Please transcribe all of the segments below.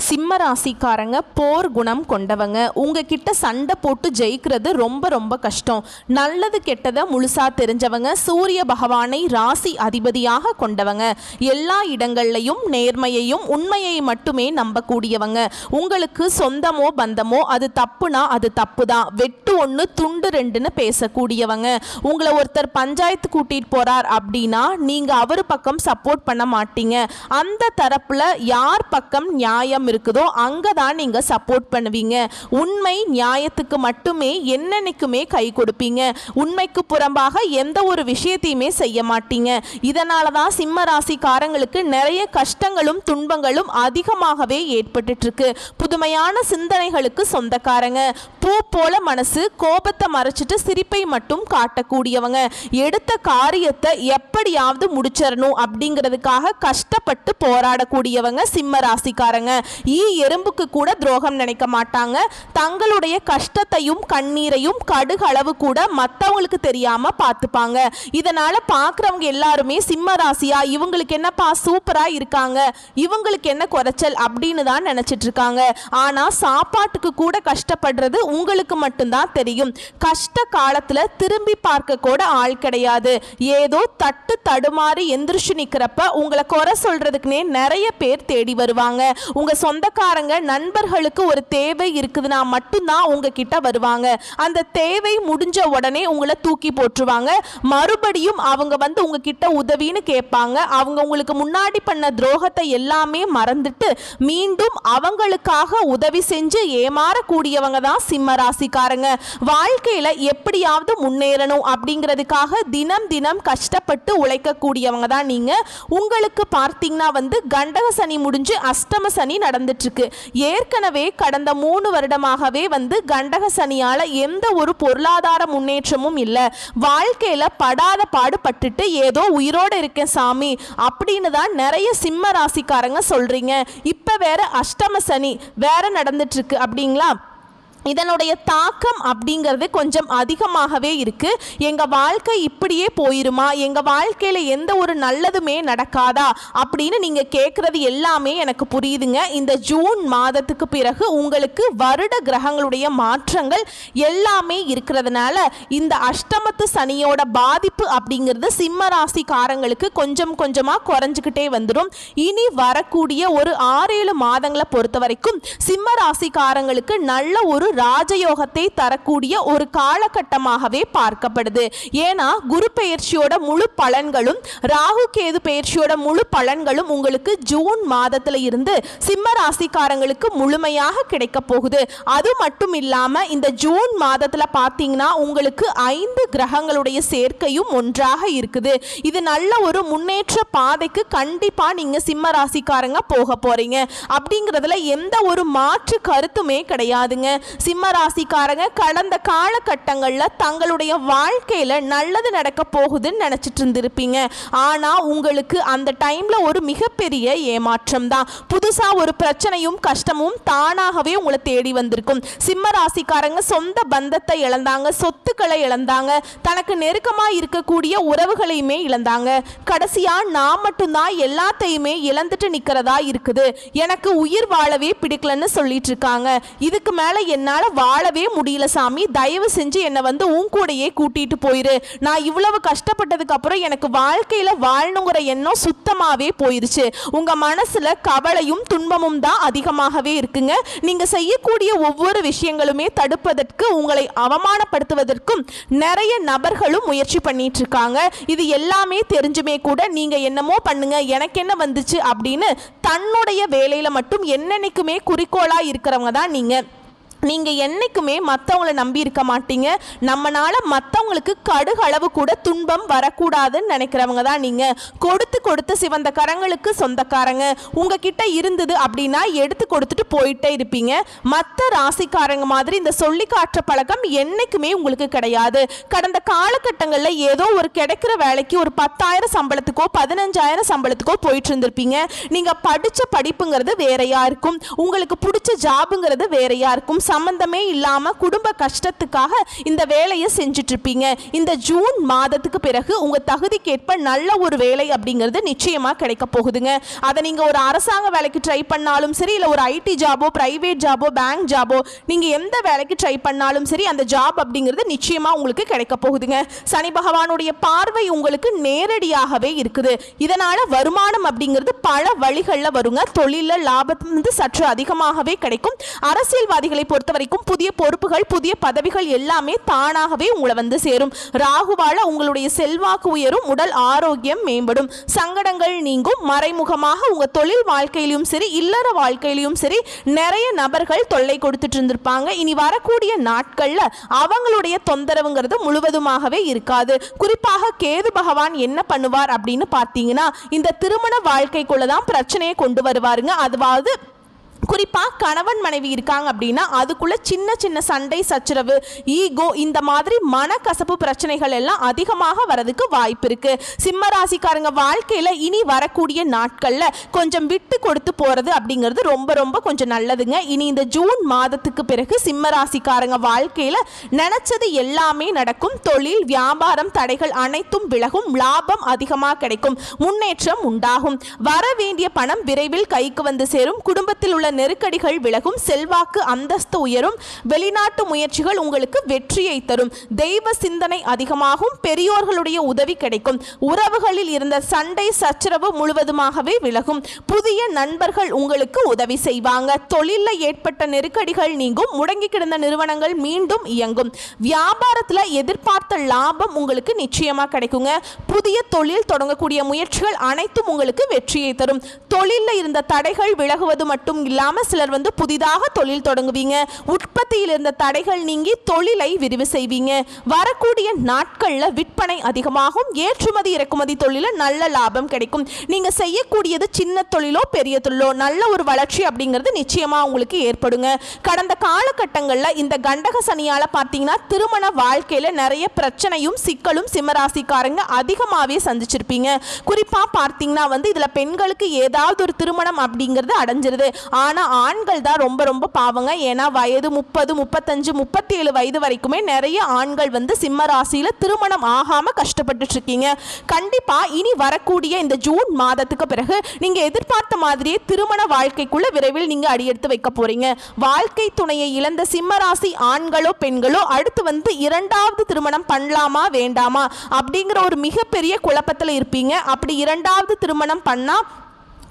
சிம்ம ராசிக்காரங்க போர் குணம் கொண்டவங்க. உங்ககிட்ட சண்டை போட்டு ஜெயிக்கிறது ரொம்ப ரொம்ப கஷ்டம். நல்லது கெட்டதை முழுசா தெரிஞ்சவங்க. சூரிய பகவானை ராசி அதிபதியாக கொண்டவங்க. எல்லா இடங்கள்லையும் நேர்மையையும் உண்மையை மட்டுமே நம்பக்கூடியவங்க. உங்களுக்கு சொந்தமோ பந்தமோ அது தப்புனா அது தப்பு தான், வெட்டு ஒன்று துண்டு ரெண்டுன்னு பேசக்கூடியவங்க. உங்களை ஒருத்தர் பஞ்சாயத்து கூட்டிட்டு போறார் அப்படின்னா நீங்க அவர் பக்கம் சப்போர்ட் பண்ண மாட்டீங்க. அந்த தரப்புல யார் பக்கம் நியாயம் இருக்குதோ அங்கதான் நீங்க சப்போர்ட் பண்ணுவீங்க. உண்மை நியாயத்துக்கு மட்டுமே என்னன்னைக்குமே கை கொடுப்பீங்க. உண்மைக்கு புறம்பாக எந்த ஒரு விஷயத்தையுமே செய்ய மாட்டீங்க. இதனால தான் சிம்ம ராசிக்காரங்களுக்கு நிறைய கஷ்டங்களும் துன்பங்களும் அதிகமாகவே ஏற்பட்டு இருக்கு. புதுமையான சிந்தனைகளுக்கு சொந்தக்காரங்க. பூ போல மனசு, கோபத்தை மறைச்சிட்டு சிரிப்பை மட்டும் காட்டக்கூடியவங்க. எடுத்த காரியத்தை எப்படியாவது முடிச்சிடணும் அப்படிங்கிறதுக்காக கஷ்டப்பட்டு போராடக்கூடியவங்க சிம்ம ராசிக்காரங்க. எறும்புக்கு கூட துரோகம் நினைக்க மாட்டாங்க. தங்களுடைய கஷ்டத்தையும் கண்ணீரையும் கடுகளவு கூட மற்றவங்களுக்கு தெரியாம பார்த்துப்பாங்க. இதனால பார்க்குறவங்க எல்லாருமே சிம்ம ராசியா இவங்களுக்கு என்னப்பா சூப்பரா இருக்காங்க, இவங்களுக்கு என்ன குறைச்சல் அப்படின்னு தான் நினைச்சிட்டு இருக்காங்க. ஆனா சாப்பாட்டுக்கு கூட கஷ்டப்படுறது உங்களுக்கு மட்டும்தான் தெரியும். கஷ்ட காலத்துல திரும்பி பார்க்க கூட ஆள் கிடையாது. ஏதோ தட்டு தடுமாறி எந்திரிச்சு நிக்கிறப்ப உங்களை குறை சொல்றதுக்குன்னே நிறைய பேர் தேடி வருவாங்க. உங்க சொந்தக்காரங்க நண்பர்களுக்கு ஒரு தேவை இருக்குதுன்னா மட்டும்தான் உங்ககிட்ட வருவாங்க. அந்த தேவை முடிஞ்ச உடனே உங்களை தூக்கி போட்டுருவாங்க. மறுபடியும் அவங்க வந்து உங்ககிட்ட உதவின்னு கேட்பாங்க. அவங்க உங்களுக்கு முன்னாடி பண்ண துரோகத்தை எல்லாமே மறந்துட்டு மீண்டும் அவங்களுக்காக உதவி செஞ்சு ஏமாறக்கூடியவங்க தான் சிம்ம ராசிக்காரங்க. வாழ்க்கையில எப்படியாவது முன்னேறணும் அப்படிங்கிறதுக்காக தினம் தினம் கஷ்டப்பட்டு உழைக்கக்கூடியவங்க தான் நீங்க. உங்களுக்கு பார்த்தீங்கன்னா வந்து கண்டக சனி முடிஞ்சு அஷ்டம சனி நடந்துட்டு இருக்கு. ஏற்கனவே கடந்த 3 வருடமாகவே வந்து கண்டக சனியால எந்த ஒரு பொருளாதார முன்னேற்றமும் இல்லை. வாழ்க்கையில படாத பாடுபட்டுட்டு ஏதோ உயிரோடு இருக்கேன் சாமி அப்படின்னு தான் நிறைய சிம்ம ராசிக்காரங்க சொல்றீங்க. இப்ப வேற அஷ்டம சனி வேற நடந்துட்டு இருக்கு அப்படிங்களா? இதனுடைய தாக்கம் அப்படிங்கிறது கொஞ்சம் அதிகமாகவே இருக்கு. எங்க வாழ்க்கை இப்படியே போயிருமா, எங்க வாழ்க்கையில எந்த ஒரு நல்லதுமே நடக்காதா அப்படின்னு நீங்க கேட்கறது எல்லாமே எனக்கு புரியுதுங்க. இந்த ஜூன் மாதத்துக்கு பிறகு உங்களுக்கு வருட கிரகங்களுடைய மாற்றங்கள் எல்லாமே இருக்கிறதுனால இந்த அஷ்டமத்து சனியோட பாதிப்பு அப்படிங்கிறது சிம்ம ராசிக்காரங்களுக்கு கொஞ்சம் கொஞ்சமா குறைஞ்சிக்கிட்டே வந்துடும். இனி வரக்கூடிய ஒரு 6-7 மாதங்களை பொறுத்த வரைக்கும் சிம்ம ராசிக்காரங்களுக்கு நல்ல ஒரு ராஜயோகத்தை தரக்கூடிய ஒரு காலகட்டமாகவே பார்க்கப்படுது. ஏன்னா குரு பெயர்ச்சியோட முழு பலன்களும் ராகு கேது பெயர்ச்சியோட முழு பலன்களும் உங்களுக்கு ஜூன் மாதத்துல இருந்து சிம்ம ராசிக்காரங்களுக்கு முழுமையாக கிடைக்க போகுது. அது மட்டும் இல்லாம இந்த ஜூன் மாதத்துல பாத்தீங்கன்னா உங்களுக்கு 5 கிரகங்களுடைய சேர்க்கையும் ஒன்றாக இருக்குது. இது நல்ல ஒரு முன்னேற்ற பாதைக்கு கண்டிப்பா நீங்க சிம்ம ராசிக்காரங்க போக போறீங்க அப்படிங்கிறதுல எந்த ஒரு மாற்று கருத்துமே கிடையாதுங்க. சிம்ம ராசிக்காரங்க கடந்த காலகட்டங்களில் தங்களுடைய வாழ்க்கையில் நல்லது நடக்க போகுதுன்னு நினச்சிட்டு இருந்திருப்பீங்க. ஆனால் உங்களுக்கு அந்த டைமில் ஒரு மிகப்பெரிய ஏமாற்றம் தான். புதுசாக ஒரு பிரச்சனையும் கஷ்டமும் தானாகவே உங்களை தேடி வந்திருக்கும். சிம்ம ராசிக்காரங்க சொந்த பந்தத்தை இழந்தாங்க, சொத்துக்களை இழந்தாங்க, தனக்கு நெருக்கமாக இருக்கக்கூடிய உறவுகளையுமே இழந்தாங்க. கடைசியாக நான் மட்டும்தான் எல்லாத்தையுமே இழந்துட்டு நிற்கிறதா இருக்குது, எனக்கு உயிர் வாழவே பிடிக்கலன்னு சொல்லிட்டு இருக்காங்க. இதுக்கு மேலே என்னால் வாழவே முடியல சாமி, தயவு செஞ்சு என்னை வந்து உன் கூடையே கூட்டிட்டு போயிரு. நான் இவ்வளவு கஷ்டப்பட்டதுக்கு அப்புறம் எனக்கு வாழ்க்கையில வாழணுங்கிற எண்ணம் சுத்தமாவே போயிருச்சு. உங்க மனசுல கவலையும் துன்பமும் தான் அதிகமாகவே இருக்குங்க. நீங்க செய்யக்கூடிய ஒவ்வொரு விஷயங்களுமே தடுப்பதற்கு, உங்களை அவமானப்படுத்துவதற்கும் நிறைய நபர்களும் முயற்சி பண்ணிட்டு இருக்காங்க. இது எல்லாமே தெரிஞ்சுமே கூட நீங்க என்னமோ பண்ணுங்க, எனக்கு என்ன வந்துச்சு அப்படின்னு தன்னுடைய வேலையில மட்டும் என்னன்னைக்குமே குறிக்கோளா இருக்கிறவங்க தான் நீங்க. நீங்கள் என்றைக்குமே மற்றவங்கள நம்பி இருக்க மாட்டீங்க. நம்மளால மற்றவங்களுக்கு கடுகளவு கூட துன்பம் வரக்கூடாதுன்னு நினைக்கிறவங்க தான் நீங்கள். கொடுத்து கொடுத்து சிவந்த கரங்களுக்கு சொந்தக்காரங்க. உங்ககிட்ட இருந்தது அப்படின்னா எடுத்து கொடுத்துட்டு போயிட்டே இருப்பீங்க. மற்ற ராசிக்காரங்க மாதிரி இந்த சொல்லி காட்டுற பழக்கம் என்றைக்குமே உங்களுக்கு கிடையாது. கடந்த காலகட்டங்களில் ஏதோ ஒரு கிடைக்கிற வேலைக்கு ஒரு 10,000 சம்பளத்துக்கோ 15,000 சம்பளத்துக்கோ போயிட்டு இருந்திருப்பீங்க. நீங்கள் படித்த படிப்புங்கிறது வேறையா இருக்கும், உங்களுக்கு பிடிச்ச ஜாபுங்கிறது வேறையா இருக்கும். சம்பந்தமே இல்லாம குடும்ப கஷ்டத்துக்காக இந்த வேலையை செஞ்சுட்டு இருப்பீங்க. இந்த ஜூன் மாதத்துக்கு பிறகு உங்க தகுதிக்கேற்ப நல்ல ஒரு வேலை அப்படிங்கிறது நிச்சயமா கிடைக்க போகுதுங்க. அதை நீங்க ஒரு அரசாங்க வேலைக்கு ட்ரை பண்ணாலும் சரி, இல்ல ஒரு ஐடி ஜாபோ, பிரைவேட் ஜாபோ, பேங்க் ஜாபோ, நீங்க எந்த வேலைக்கு ட்ரை பண்ணாலும் சரி அந்த ஜாப் அப்படிங்கிறது நிச்சயமா உங்களுக்கு கிடைக்க போகுதுங்க. சனி பகவானுடைய பார்வை உங்களுக்கு நேரடியாகவே இருக்குது. இதனால வருமானம் அப்படிங்கிறது பல வழிகளில் வருங்க. தொழில லாபம் வந்து சற்று அதிகமாகவே கிடைக்கும். அரசியல்வாதிகளை பொறுத்த வரைக்கும் புதிய பொறுப்புகள், புதிய பதவிகள் எல்லாமே தானாகவே உங்களை வந்து சேரும். ராகுவால உங்களுடைய செல்வாக்கு உயரும், உடல் ஆரோக்கியம் மேம்படும், சங்கடங்கள் நீங்கும். மறைமுகமாக உங்க தொழில் வாழ்க்கையிலும் சரி, இல்லற வாழ்க்கையிலும் சரி நிறைய நபர்கள் தொல்லை கொடுத்துட்டு இருந்திருப்பாங்க. இனி வரக்கூடிய நாட்கள்ல அவங்களுடைய தொந்தரவுங்கிறது முழுவதுமாகவே இருக்காது. குறிப்பாக கேது பகவான் என்ன பண்ணுவார் அப்படின்னு பார்த்தீங்கன்னா, இந்த திருமண வாழ்க்கைக்குள்ளதான் பிரச்சனையை கொண்டு வருவாருங்க. அதாவது குறிப்பாக கணவன் மனைவி இருக்காங்க அப்படின்னா அதுக்குள்ள சின்ன சின்ன சண்டை சச்சரவு, ஈகோ, இந்த மாதிரி மனக்கசப்பு பிரச்சனைகள் எல்லாம் அதிகமாக வரதுக்கு வாய்ப்பு இருக்கு. சிம்ம ராசிக்காரங்க வாழ்க்கையில இனி வரக்கூடிய நாட்கள்ல கொஞ்சம் விட்டு கொடுத்து போறது அப்படிங்கிறது ரொம்ப ரொம்ப கொஞ்சம் நல்லதுங்க. இனி இந்த ஜூன் மாதத்துக்கு பிறகு சிம்ம ராசிக்காரங்க வாழ்க்கையில நினைச்சது எல்லாமே நடக்கும். தொழில் வியாபாரம் தடைகள் அனைத்தும் விலகும், லாபம் அதிகமாக கிடைக்கும், முன்னேற்றம் உண்டாகும். வர வேண்டிய பணம் விரைவில் கைக்கு வந்து சேரும். குடும்பத்தில் உள்ள நெருக்கடிகள் விலகும், செல்வாக்கு அந்தஸ்து உயரும். வெளிநாட்டு முயற்சிகள் உங்களுக்கு வெற்றியை தரும். தெய்வ சிந்தனை அதிகமாகும், பெரியோர்களுடைய உதவி கிடைக்கும். உறவுகளில் இருந்த சண்டை சச்சரவு முழுவதுமாகவே விலகும். புதிய நண்பர்கள் உங்களுக்கு உதவி செய்வாங்க. தொழிலில் ஏற்பட்ட நெருக்கடிகள் நீங்கும், முடங்கி கிடந்த நிறுவனங்கள் மீண்டும் இயங்கும். வியாபாரத்தில் எதிர்பார்த்த லாபம் உங்களுக்கு நிச்சயமா கிடைக்குங்க. புதிய தொழில் தொடங்கக்கூடிய முயற்சிகள் அனைத்தும் உங்களுக்கு வெற்றியை தரும். தொழிலில் இருந்த தடைகள் விலகுவது மட்டும் இல்லாமல் சிலர் வந்து புதிதாக தொழில் தொடங்குவீங்க. உற்பத்தியில் இருந்த தடைகள் நீங்கி தொழிலை விரிவு செய்வீங்க. வரக்கூடிய நாட்களில் விற்பனை அதிகமாகும். ஏற்றுமதி இறக்குமதி தொழிலில் நல்ல லாபம் கிடைக்கும். நீங்க செய்யக்கூடியது சின்ன தொழிலோ பெரிய தொழிலோ நல்ல ஒரு வளர்ச்சி அப்படிங்கிறது நிச்சயமா உங்களுக்கு ஏற்படுங்க. கடந்த காலகட்டங்களில் இந்த கண்டக சனியால பார்த்தீங்கன்னா திருமண வாழ்க்கையில நிறைய பிரச்சனையும் சிக்கலும் சிம்மராசிக்காரங்க அதிகமாகவே சந்திச்சிருப்பீங்க. குறிப்பா பார்த்தீங்கன்னா வந்து இதுல பெண்களுக்கு ஏதாவது ஒரு திருமணம் அப்படிங்கிறது அடைஞ்சிருது. ஆனால் ஆண்கள் தான் ரொம்ப ரொம்ப பாவங்க. ஏன்னா வயது 30, 35, 37 வயது வரைக்குமே நிறைய ஆண்கள் வந்து சிம்ம ராசியில் திருமணம் ஆகாமல் கஷ்டப்பட்டு இருக்கீங்க. கண்டிப்பாக இனி வரக்கூடிய இந்த ஜூன் மாதத்துக்கு பிறகு நீங்கள் எதிர்பார்த்த மாதிரியே திருமண வாழ்க்கைக்குள்ள விரைவில் நீங்கள் அடியெடுத்து வைக்க போறீங்க. வாழ்க்கை துணையை இழந்த சிம்ம ராசி ஆண்களோ பெண்களோ அடுத்து வந்து இரண்டாவது திருமணம் பண்ணலாமா வேண்டாமா அப்படிங்கிற ஒரு மிகப்பெரிய குழப்பத்தில் இருப்பீங்க. அப்படி இரண்டாவது திருமணம் பண்ணா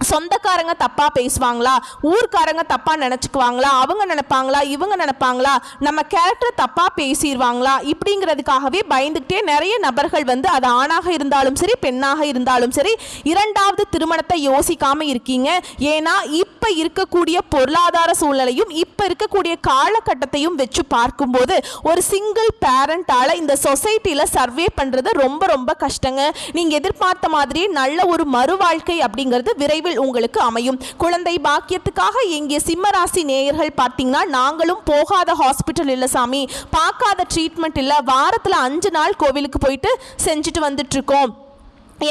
சொந்தக்காரங்க தப்பா பேசுவாங்களா, ஊர்க்காரங்க தப்பா நினைச்சுக்குவாங்களா, அவங்க நினைப்பாங்களா, இவங்க நினைப்பாங்களா, நம்ம கேரக்டர் தப்பா பேசிடுவாங்களா, இப்படிங்கிறதுக்காகவே பயந்துக்கிட்டே நிறைய நபர்கள் வந்து அது ஆணாக இருந்தாலும் சரி பெண்ணாக இருந்தாலும் சரி இரண்டாவது திருமணத்தை யோசிக்காம இருக்கீங்க. ஏன்னா இப்ப இருக்கக்கூடிய பொருளாதார சூழ்நிலையும் இப்ப இருக்கக்கூடிய காலகட்டத்தையும் வச்சு பார்க்கும்போது ஒரு சிங்கிள் பேரண்டால இந்த சொசைட்டில சர்வே பண்றது ரொம்ப ரொம்ப கஷ்டங்க. நீங்க எதிர்பார்த்த மாதிரியே நல்ல ஒரு மறு வாழ்க்கை அப்படிங்கிறது விரைவில் உங்களுக்கு அமையும். குழந்தை பாக்கியத்துக்காக எங்கே சிம்மராசி நேயர்கள் பார்த்தீங்கன்னா, நாங்களும் போகாத ஹாஸ்பிட்டல் இல்லை சாமி, பார்க்காத ட்ரீட்மெண்ட் இல்லை, வாரத்தில் 5 நாள் கோவிலுக்கு போயிட்டு செஞ்சுட்டு வந்துட்டு இருக்கோம்,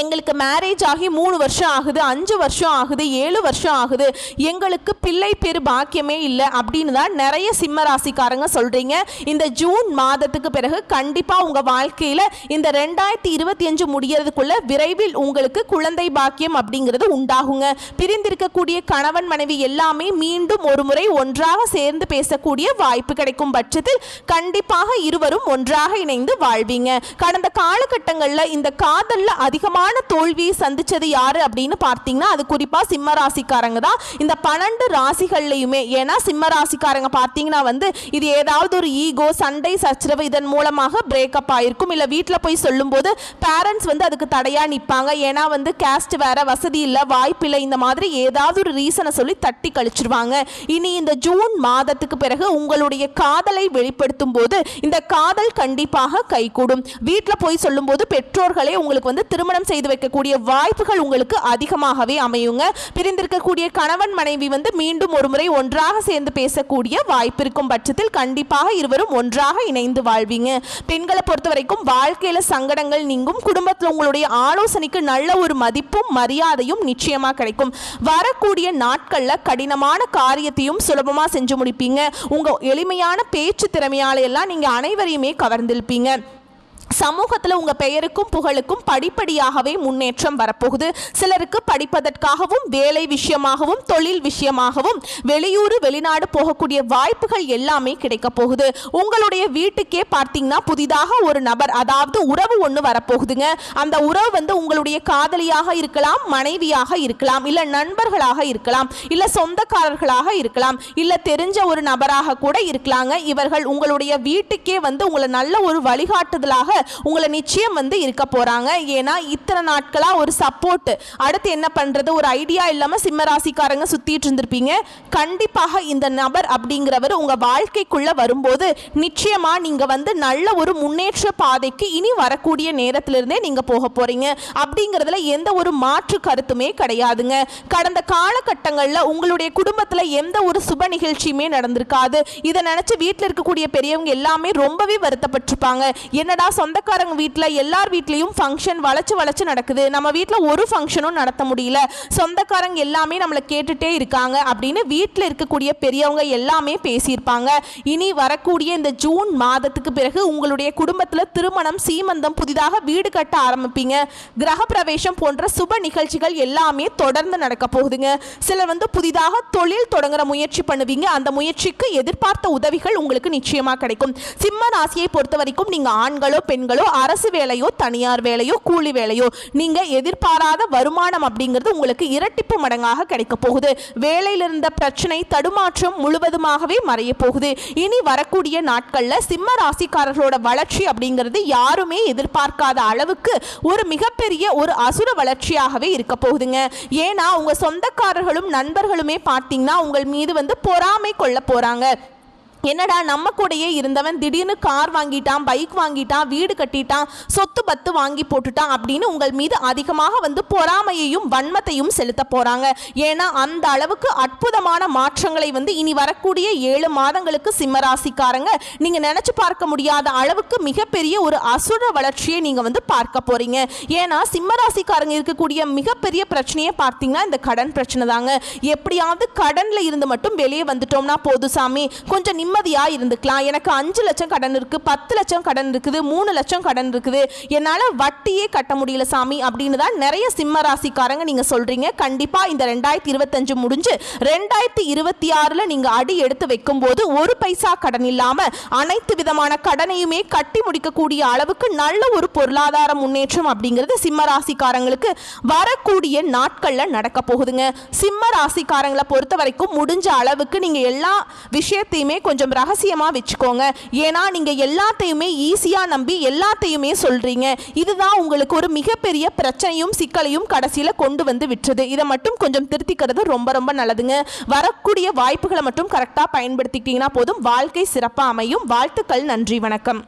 எங்களுக்கு மேரேஜ் ஆகி 3 வருஷம் ஆகுது, 5 வருஷம் ஆகுது, 7 வருஷம் ஆகுது, எங்களுக்கு பிள்ளை பேர் பாக்கியமே இல்லை அப்படின்னு தான் நிறைய சிம்ம ராசிக்காரங்க சொல்றீங்க. இந்த ஜூன் மாதத்துக்கு பிறகு கண்டிப்பா உங்க வாழ்க்கையில இந்த 2025 முடியறதுக்குள்ள விரைவில் உங்களுக்கு குழந்தை பாக்கியம் அப்படிங்கிறது உண்டாகுங்க. பிரிந்திருக்கக்கூடிய கணவன் மனைவி எல்லாமே மீண்டும் ஒரு முறை ஒன்றாக சேர்ந்து பேசக்கூடிய வாய்ப்பு கிடைக்கும் பட்சத்தில் கண்டிப்பாக இருவரும் ஒன்றாக இணைந்து வாழ்வீங்க. கடந்த காலகட்டங்களில் இந்த காதல்ல அதிகமாக தோல்வியை சந்திச்சது யாரு அப்படின்னு பார்த்தீங்கன்னா அது குறிப்பா சிம்ம ராசிக்காரங்க தான். இந்த 12 ராசிகள்லையுமே, ஏன்னா சிம்ம ராசிக்காரங்க பார்த்தீங்கன்னா வந்து இது ஏதாவது ஒரு ஈகோ சண்டை சச்சரவு இதன் மூலமாக பிரேக்கப் ஆயிருக்கும். இல்லை வீட்டில் போய் சொல்லும்போது பேரண்ட்ஸ் வந்து அதுக்கு தடையா நிற்பாங்க. ஏன்னா வந்து கேஸ்ட் வேற, வசதி இல்லை, வாய்ப்பு இல்லை, இந்த மாதிரி ஏதாவது ஒரு ரீசனை சொல்லி தட்டி கழிச்சிருவாங்க. இனி இந்த ஜூன் மாதத்துக்கு பிறகு உங்களுடைய காதலை வெளிப்படுத்தும் போது இந்த காதல் கண்டிப்பாக கைகூடும். வீட்டில் போய் சொல்லும்போது பெற்றோர்களே உங்களுக்கு வந்து திருமணம் திருமணம் செய்து வைக்கக்கூடிய வாய்ப்புகள் உங்களுக்கு அதிகமாகவே அமையுங்க. பிரிந்திருக்கக்கூடிய கணவன் மனைவி வந்து மீண்டும் ஒரு முறை ஒன்றாக சேர்ந்து பேசக்கூடிய வாய்ப்பு இருக்கும் பட்சத்தில் கண்டிப்பாக இருவரும் ஒன்றாக இணைந்து வாழ்வீங்க. பெண்களை பொறுத்த வரைக்கும் வாழ்க்கையில சங்கடங்கள் நீங்கும். குடும்பத்தில் உங்களுடைய ஆலோசனைக்கு நல்ல ஒரு மதிப்பும் மரியாதையும் நிச்சயமா கிடைக்கும். வரக்கூடிய நாட்கள்ல கடினமான காரியத்தையும் சுலபமா செஞ்சு முடிப்பீங்க. உங்க எளிமையான பேச்சு திறமையால எல்லாம் நீங்க அனைவரையுமே கவர்ந்திருப்பீங்க. சமூகத்தில் உங்கள் பெயருக்கும் புகழுக்கும் படிப்படியாகவே முன்னேற்றம் வரப்போகுது. சிலருக்கு படிப்பதற்காகவும் வேலை விஷயமாகவும் தொழில் விஷயமாகவும் வெளியூர் வெளிநாடு போகக்கூடிய வாய்ப்புகள் எல்லாமே கிடைக்க போகுது. உங்களுடைய வீட்டுக்கே பார்த்தீங்கன்னா புதிதாக ஒரு நபர், அதாவது உறவு ஒன்று வரப்போகுதுங்க. அந்த உறவு வந்து உங்களுடைய காதலியாக இருக்கலாம், மனைவியாக இருக்கலாம், இல்லை நண்பர்களாக இருக்கலாம், இல்லை சொந்தக்காரர்களாக இருக்கலாம், இல்லை தெரிஞ்ச ஒரு நபராக கூட இருக்கலாங்க. இவர்கள் உங்களுடைய வீட்டுக்கே வந்து உங்களை நல்ல ஒரு வழிகாட்டுதலாக உங்களை நிச்சயம் வந்து இருக்க போறாங்க. ஏன்னா இத்தனை நாட்களா ஒரு சப்போர்ட், அடுத்து என்ன பண்றது ஒரு ஐடியா இல்லாம சிம்ம ராசிக்காரங்க சுத்திட்டு இருந்திருப்பீங்க. கண்டிப்பாக இந்த நபர் அப்படிங்கிறவர் உங்க வாழ்க்கைக்குள்ள வரும்போது நிச்சயமா நீங்க வந்து நல்ல ஒரு முன்னேற்ற பாதைக்கு இனி வரக்கூடிய நேரத்திலிருந்தே நீங்க போக போறீங்க அப்படிங்கிறதுல எந்த ஒரு மாற்று கருத்துமே கிடையாதுங்க. கடந்த காலகட்டங்களில் உங்களுடைய குடும்பத்தில் எந்த ஒரு சுப நிகழ்ச்சியுமே நடந்திருக்காது. இதை நினைச்சு வீட்டில் இருக்கக்கூடிய பெரியவங்க எல்லாமே ரொம்பவே வருத்தப்பட்டிருப்பாங்க. என்னடா சொந்தக்காரங்க வீட்டில் எல்லார் வீட்லேயும் ஃபங்க்ஷன் வளைச்சு நடக்குது, நம்ம வீட்டில் ஒரு ஃபங்க்ஷனும் நடத்த முடியல, சொந்தக்காரங்க எல்லாமே நம்மளை கேட்டுட்டே இருக்காங்க அப்படின்னு வீட்டில் இருக்கக்கூடிய பெரியவங்க எல்லாமே பேசியிருப்பாங்க. இனி வரக்கூடிய இந்த ஜூன் மாதத்துக்கு பிறகு உங்களுடைய குடும்பத்தில் திருமணம், சீமந்தம், புதிதாக வீடு கட்ட ஆரம்பிப்பீங்க. கிரக பிரவேசம் போன்ற சுப நிகழ்ச்சிகள் எல்லாமே தொடர்ந்து நடக்க போகுதுங்க. சிலர் வந்து புதிதாக தொழில் தொடங்குற முயற்சி பண்ணுவீங்க. அந்த முயற்சிக்கு எதிர்பார்த்த உதவிகள் உங்களுக்கு நிச்சயமாக கிடைக்கும். சிம்ம ராசியை பொறுத்த வரைக்கும் நீங்க ஆண்களோ பெண்களோ, அரசு வேலையோ தனியார் வேலையோ கூலி வேலையோ, நீங்க எதிர்பாராத வருமானம் அப்படிங்கிறது உங்களுக்கு இரட்டிப்பு மடங்காக கிடைக்க போகுது. வேலையில் இருந்த பிரச்சனை தடுமாற்றம் முழுவதுமாகவே மறைய போகுது. இனி வரக்கூடிய நாட்கள்ல சிம்ம ராசிக்காரர்களோட வளர்ச்சி அப்படிங்கிறது யாருமே எதிர்பார்க்காத அளவுக்கு ஒரு மிகப்பெரிய ஒரு அசுர வளர்ச்சியாகவே இருக்க போகுதுங்க. ஏன்னா உங்க சொந்தக்காரர்களும் நண்பர்களுமே பார்த்தீங்கன்னா உங்கள் மீது வந்து பொறாமை கொள்ள போறாங்க. என்னடா நம்ம கூடயே இருந்தவன் திடீர்னு கார் வாங்கிட்டான், பைக் வாங்கிட்டான், வீடு கட்டிட்டான், சொத்து பத்து வாங்கி போட்டுட்டான் அப்படின்னு உங்கள் மீது அதிகமாக வந்து பொறாமையையும் வன்மத்தையும் செலுத்த போறாங்க. ஏன்னா அந்த அளவுக்கு அற்புதமான மாற்றங்களை வந்து இனி வரக்கூடிய 7 மாதங்களுக்கு சிம்மராசிக்காரங்க நீங்க நினைச்சு பார்க்க முடியாத அளவுக்கு மிகப்பெரிய ஒரு அசுர வளர்ச்சியை நீங்க வந்து பார்க்க போறீங்க. ஏன்னா சிம்மராசிக்காரங்க இருக்கக்கூடிய மிகப்பெரிய பிரச்சனையை பார்த்தீங்கன்னா இந்த கடன் பிரச்சனை தாங்க. எப்படியாவது கடன்ல இருந்து மட்டும் வெளியே வந்துட்டோம்னா போது சாமி, கொஞ்சம் நிம்மதியா இருந்துக்கலாம். எனக்கு 5 லட்சம் கடன் இருக்கு, 10 லட்சம் கடன் இருக்குது, 3 லட்சம் கடன் இருக்குது, என்னால வட்டியே கட்ட முடியல சாமி அப்படின்னு தான் நிறைய சிம்ம ராசிக்காரங்க நீங்க சொல்றீங்க. கண்டிப்பா இந்த 2025 முடிஞ்சு 2026ல நீங்க அடி எடுத்து வைக்கும் போது ஒரு பைசா கடன் இல்லாம அனைத்து விதமான கடனையுமே கட்டி முடிக்கக்கூடிய அளவுக்கு நல்ல ஒரு பொருளாதார முன்னேற்றம் அப்படிங்கிறது சிம்ம ராசிக்காரங்களுக்கு வரக்கூடிய நாட்கள்ல நடக்க போகுதுங்க. சிம்ம ராசிக்காரங்களை பொறுத்த வரைக்கும் முடிஞ்ச அளவுக்கு நீங்க எல்லா விஷயத்தையுமே கொஞ்சம் ரகசியமா வச்சுக்கோங்க. ஏன்னா நீங்க எல்லாத்தையுமே ஈஸியா நம்பி எல்லாத்தையுமே சொல்றீங்க. இதுதான் உங்களுக்கு ஒரு மிகப்பெரிய பிரச்சனையும் சிக்கலையும் கடைசியில கொண்டு வந்து விட்டுருது. இதை மட்டும் கொஞ்சம் திருத்திக்கிறது ரொம்ப நல்லதுங்க. வரக்கூடிய வாய்ப்புகளை மட்டும் கரெக்டா பயன்படுத்திக்கிட்டீங்கன்னா போதும், வாழ்க்கை சிறப்பா அமையும். வாழ்த்துக்கள். நன்றி, வணக்கம்.